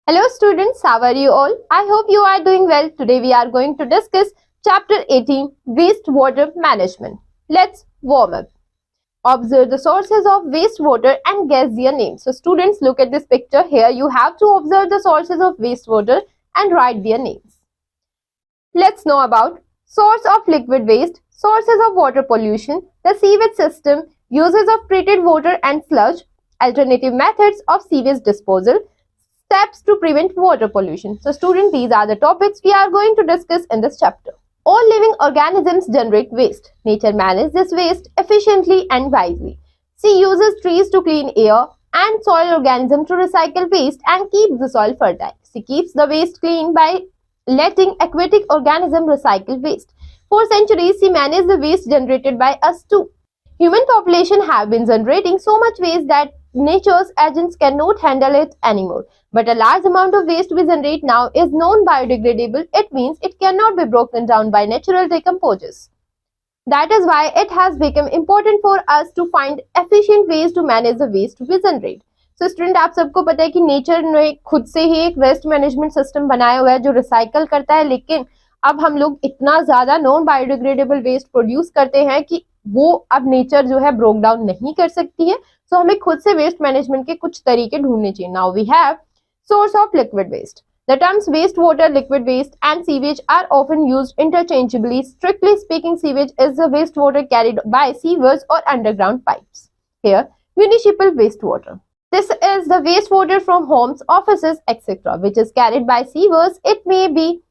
Hello students, how are you all? I hope you are doing well. Today we are going to discuss chapter 18, wastewater management. Let's warm up. Observe the sources of wastewater and guess their names. So students, look at this picture. Here you have to observe the sources of wastewater and write their names. Let's know about source of liquid waste, sources of water pollution, the sewage system, uses of treated water and sludge, alternative methods of sewage disposal, steps to prevent water pollution. So students, these are the topics we are going to discuss in this chapter. All living organisms generate waste. Nature manages this waste efficiently and wisely. She uses trees to clean air and soil organisms to recycle waste and keep the soil fertile. She keeps the waste clean by letting aquatic organisms recycle waste. For centuries, she managed the waste generated by us too. Human population have been generating so much waste that nature's agents cannot handle it anymore. But a large amount of waste we generate now is non-biodegradable. It means it cannot be broken down by natural decomposers. That is why it has become important for us to find efficient ways to manage the waste we generate. So student, आप सबको पता है कि nature ने खुद से ही एक waste management system बनाया हुआ है जो रिसाइकल करता है, लेकिन अब हम लोग इतना ज्यादा नॉन बायोडिग्रेडेबल वेस्ट प्रोड्यूस करते हैं कि वो अब नेचर जो है ब्रोक डाउन नहीं कर सकती है. सो हमें खुद से वेस्ट मैनेजमेंट के कुछ तरीके ढूंढने चाहिए. Now we have source of liquid waste. The terms wastewater, liquid waste and sewage are often used interchangeably. Strictly speaking, sewage is the wastewater carried by sewers or underground pipes. Here, municipal wastewater. This is the wastewater from homes, offices, etc., which is carried by sewers. It may be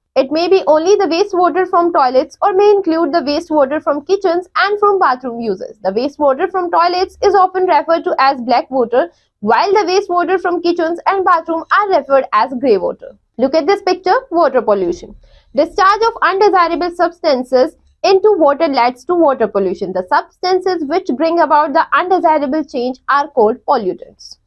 only the wastewater from toilets or may include the wastewater from kitchens and from bathroom users. The wastewater from toilets is often referred to as black water, while the wastewater from kitchens and bathroom are referred as grey water. Look at this picture, water pollution. Discharge of undesirable substances into water leads to water pollution. The substances which bring about the undesirable change are called pollutants.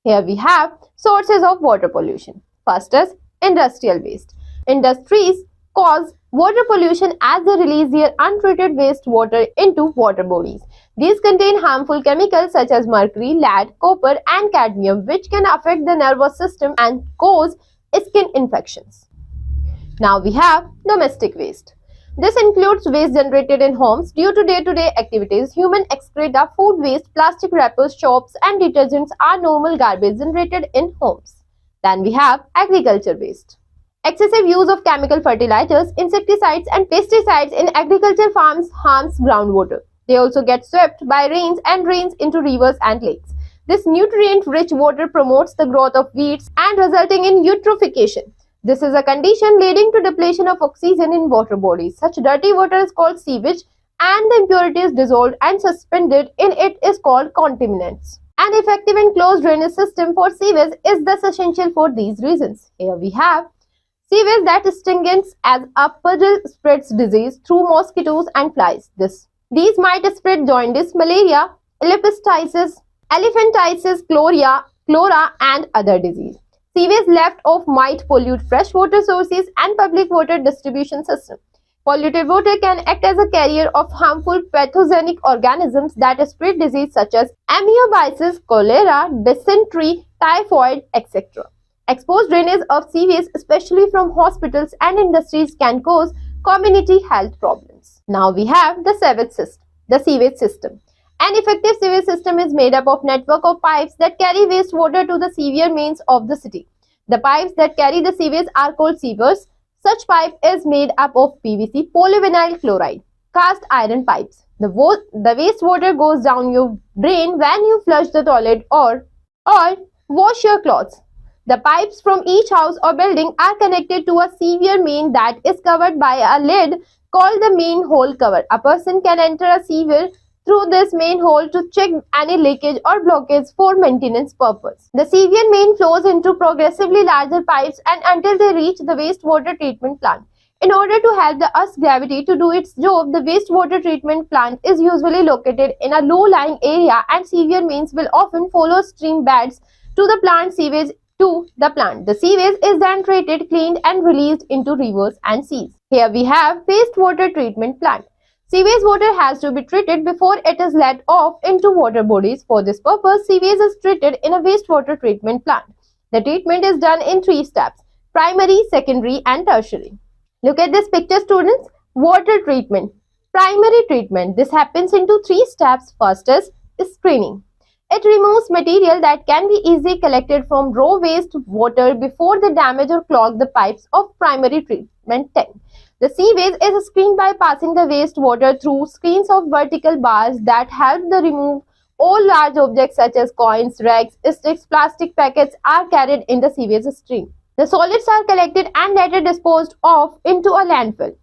Here we have sources of water pollution. First is industrial waste. Industries cause water pollution as they release their untreated wastewater into water bodies. These contain harmful chemicals such as mercury, lead, copper and cadmium, which can affect the nervous system and cause skin infections. Now we have domestic waste. This includes waste generated in homes due to day-to-day activities. Human excreta, food waste, plastic wrappers, soaps and detergents are normal garbage generated in homes. Then we have agriculture waste. Excessive use of chemical fertilizers, insecticides and pesticides in agriculture farms harms groundwater. They also get swept by rains and drains into rivers and lakes. This nutrient-rich water promotes the growth of weeds and resulting in eutrophication. This is a condition leading to depletion of oxygen in water bodies. Such dirty water is called sewage and the impurities dissolved and suspended in it is called contaminants. An effective and closed drainage system for sewage is thus essential for these reasons. Here we have sewage that stinks as a puddle spreads disease through mosquitoes and flies. These might spread jaundice, malaria, elephantiasis, cholera and other diseases. Sewage left off might pollute freshwater sources and public water distribution system. Polluted water can act as a carrier of harmful pathogenic organisms that spread disease such as amoebiasis, cholera, dysentery, typhoid, etc. Exposed drainage of sewage, especially from hospitals and industries, can cause community health problems. Now we have the sewage system. An effective sewage system is made up of network of pipes that carry wastewater to the sewer mains of the city. The pipes that carry the sewage are called sewers. Such pipe is made up of PVC, polyvinyl chloride, cast iron pipes. The wastewater goes down your drain when you flush the toilet or wash your clothes. The pipes from each house or building are connected to a sewer main that is covered by a lid called the main hole cover. A person can enter a sewer through this main hole to check any leakage or blockage for maintenance purpose. The sewer main flows into progressively larger pipes and until they reach the wastewater treatment plant. In order to help the Earth's gravity to do its job, the wastewater treatment plant is usually located in a low-lying area and sewer mains will often follow stream beds to the plant sewage to the plant. The sewage is then treated, cleaned and released into rivers and seas. Here we have wastewater treatment plant. Sewage water has to be treated before it is let off into water bodies. For this purpose, sewage is treated in a wastewater treatment plant. The treatment is done in 3 steps: primary, secondary and tertiary. Look at this picture, students. Water treatment. Primary treatment. This happens into 3 steps. First is screening. It removes material that can be easily collected from raw waste water before they damage or clog the pipes of primary treatment tank. The sewage is screened by passing the waste water through screens of vertical bars that help to remove all large objects such as coins, rags, sticks, plastic packets are carried in the sewage stream. The solids are collected and later disposed of into a landfill.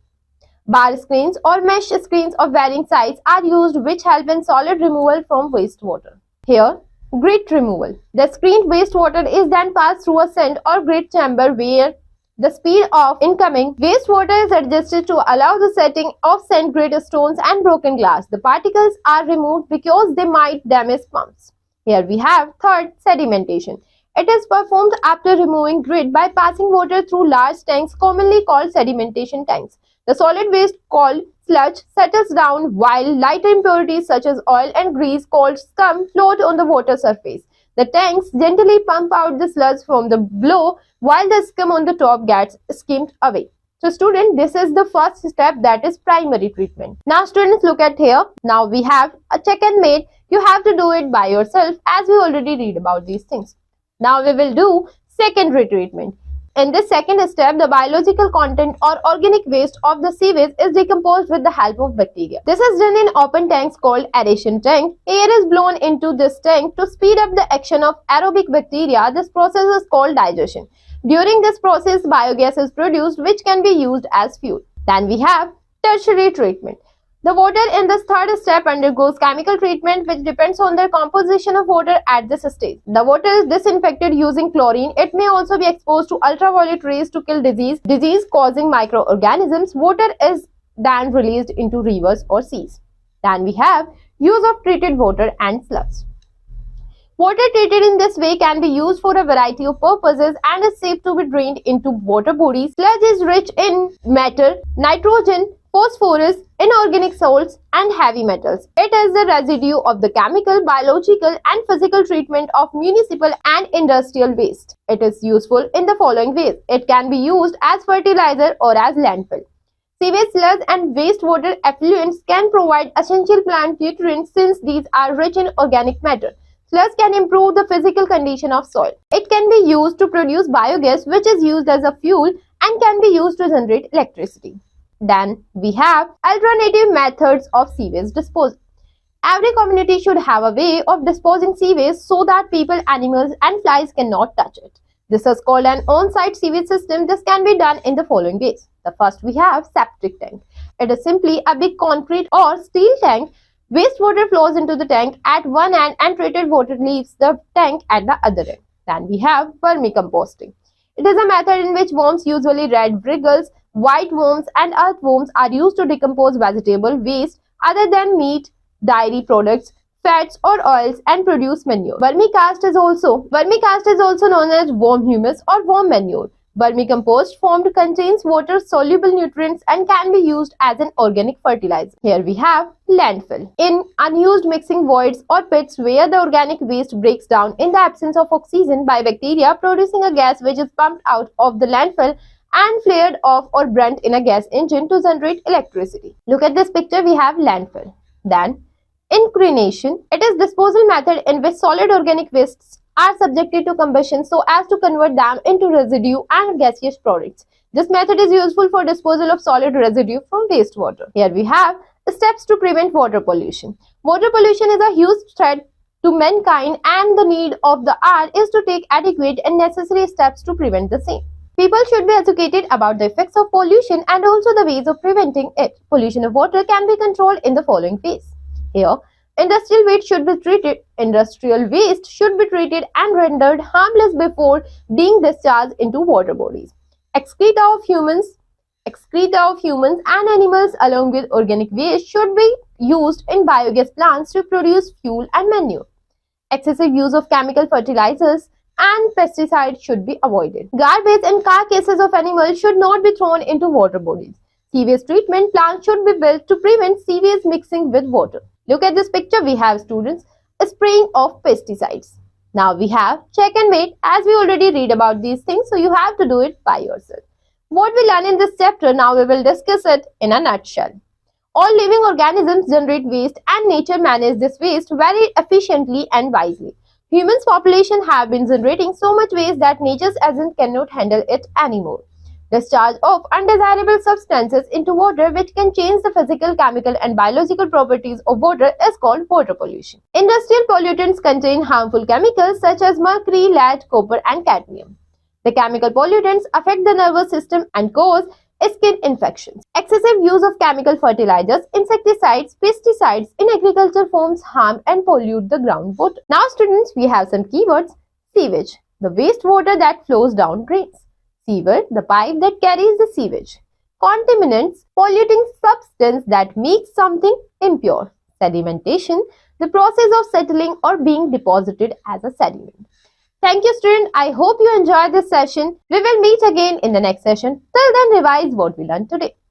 Bar screens or mesh screens of varying size are used, which help in solid removal from wastewater. Here, grit removal. The screened wastewater is then passed through a sand or grit chamber where the speed of incoming wastewater is adjusted to allow the setting of sand, grit, stones and broken glass. The particles are removed because they might damage pumps. Here we have third, sedimentation. It is performed after removing grit by passing water through large tanks commonly called sedimentation tanks. The solid waste called sludge settles down while lighter impurities such as oil and grease called scum float on the water surface. The tanks gently pump out the sludge from the below while the scum on the top gets skimmed away. So student, this is the first step, that is primary treatment. Now students, look at here. Now we have a check and mate. You have to do it by yourself as we already read about these things. Now we will do secondary treatment. In this second step, the biological content or organic waste of the sewage is decomposed with the help of bacteria. This is done in open tanks called aeration tank. Air is blown into this tank to speed up the action of aerobic bacteria. This process is called digestion. During this process, biogas is produced which can be used as fuel. Then we have tertiary treatment. The water in this third step undergoes chemical treatment which depends on the composition of water at this stage. The water is disinfected using chlorine. It may also be exposed to ultraviolet rays to kill disease-causing microorganisms. Water is then released into rivers or seas. Then we have use of treated water and sludge. Water treated in this way can be used for a variety of purposes and is safe to be drained into water bodies. Sludge is rich in matter, nitrogen, phosphorus, inorganic salts and heavy metals. It is the residue of the chemical, biological and physical treatment of municipal and industrial waste. It is useful in the following ways. It can be used as fertilizer or as landfill. Sewage sludge and wastewater effluents can provide essential plant nutrients since these are rich in organic matter. Sludge can improve the physical condition of soil. It can be used to produce biogas, which is used as a fuel and can be used to generate electricity. Then we have alternative methods of sewage disposal. Every community should have a way of disposing sewage so that people, animals and flies cannot touch it. This is called an on-site sewage system. This can be done in the following ways. The first we have septic tank. It is simply a big concrete or steel tank. Wastewater flows into the tank at one end and treated water leaves the tank at the other end. Then we have vermicomposting. It is a method in which worms, usually red wriggles, white worms and earthworms, are used to decompose vegetable waste other than meat, dairy products, fats or oils and produce manure. Vermicast is also known as worm humus or worm manure. Vermicompost formed contains water-soluble nutrients and can be used as an organic fertilizer. Here we have landfill. In unused mixing voids or pits where the organic waste breaks down in the absence of oxygen by bacteria, producing a gas which is pumped out of the landfill and flared off or burnt in a gas engine to generate electricity. Look at this picture, we have landfill. Then incineration. It is disposal method in which solid organic wastes are subjected to combustion so as to convert them into residue and gaseous products. This method is useful for disposal of solid residue from wastewater. Here we have steps to prevent water pollution. Water pollution is a huge threat to mankind and the need of the hour is to take adequate and necessary steps to prevent the same. People should be educated about the effects of pollution and also the ways of preventing it. Pollution of water can be controlled in the following ways. Here, industrial waste should be treated and rendered harmless before being discharged into water bodies. Excreta of humans and animals along with organic waste should be used in biogas plants to produce fuel and manure. Excessive use of chemical fertilizers and pesticides should be avoided. Garbage and carcasses of animals should not be thrown into water bodies. Sewage treatment plants should be built to prevent sewage mixing with water. Look at this picture, we have students spraying of pesticides. Now we have check and wait, as we already read about these things, so you have to do it by yourself. What we learn in this chapter, now we will discuss it in a nutshell. All living organisms generate waste and nature manages this waste very efficiently and wisely. Humans' population have been generating so much waste that nature's essence cannot handle it anymore. Discharge of undesirable substances into water, which can change the physical, chemical, and biological properties of water, is called water pollution. Industrial pollutants contain harmful chemicals such as mercury, lead, copper, and cadmium. The chemical pollutants affect the nervous system and cause skin infections. Excessive use of chemical fertilizers, insecticides, pesticides in agriculture forms harm and pollute the groundwater. Now students, we have some keywords. Sewage, the wastewater that flows down drains. Sewer, the pipe that carries the sewage. Contaminants, polluting substance that makes something impure. Sedimentation, the process of settling or being deposited as a sediment. Thank you student. I hope you enjoyed this session. We will meet again in the next session. Till then, revise what we learned today.